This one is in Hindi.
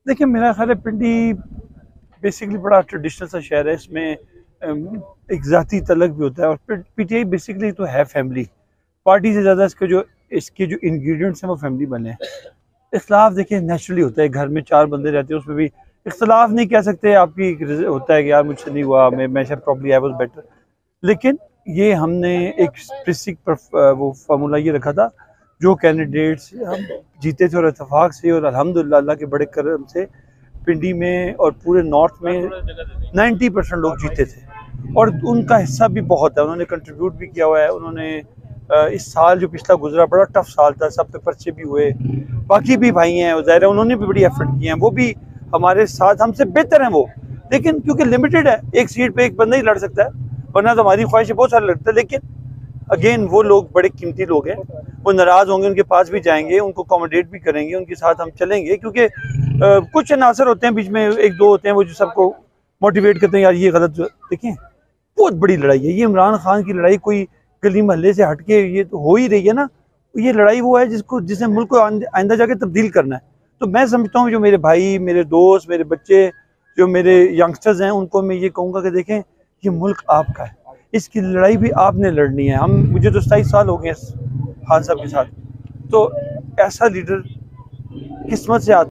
देखिए, मेरा ख्याल है पिंडी बेसिकली बड़ा ट्रेडिशनल सा शहर है। इसमें एक ज़ाती तलक भी होता है, और पीटीआई बेसिकली तो है फैमिली पार्टी से ज़्यादा। इसके जो इंग्रेडिएंट्स हैं वो फैमिली बने हैं। इख्तलाफ देखिए नेचुरली होता है, घर में चार बंदे रहते हैं, उसमें भी इख्तलाफ नहीं कह सकते। आपकी होता है कि यार मुझसे नहीं हुआ, मैं शायद प्रॉब्ली आई वाज बेटर। लेकिन ये हमने एक स्पेसिफिक वो फार्मूला ये रखा था, जो कैंडिडेट्स हम जीते थे और इतफाक से, और अल्हम्दुलिल्लाह अल्लाह के बड़े करम से पिंडी में और पूरे नॉर्थ में 90% लोग जीते थे। और उनका हिस्सा भी बहुत है, उन्होंने कंट्रीब्यूट भी किया हुआ है। उन्होंने इस साल जो पिछला गुजरा बड़ा टफ साल था, सब पे पर्चे भी हुए। बाकी भी भाई हैं ज़ाहिर है, उन्होंने भी बड़ी एफर्ट किए हैं, वो भी हमारे साथ हमसे बेहतर हैं वो। लेकिन क्योंकि लिमिटेड है, एक सीट पे एक बंदा ही लड़ सकता है, वरना तो हमारी ख्वाहिश बहुत सारे लड़ते हैं। लेकिन अगेन वो लोग बड़े कीमती लोग हैं, वो नाराज़ होंगे, उनके पास भी जाएंगे, उनको अकोमोडेट भी करेंगे, उनके साथ हम चलेंगे। क्योंकि कुछ अनासर होते हैं बीच में, एक दो होते हैं वो जो सबको मोटिवेट करते हैं, यार ये गलत। देखिए, बहुत बड़ी लड़ाई है ये, इमरान खान की लड़ाई कोई गली महल्ले से हटके ये तो हो ही रही है ना। ये लड़ाई वो है जिसने मुल्क को आइंदा जाके तब्दील करना है। तो मैं समझता हूँ जो मेरे भाई, मेरे दोस्त, मेरे बच्चे, जो मेरे यंगस्टर्स हैं, उनको मैं ये कहूँगा कि देखें, ये मुल्क आपका है, इसकी लड़ाई भी आपने लड़नी है। मुझे तो 27 साल हो गए खान साहब के साथ। तो ऐसा लीडर किस्मत से आता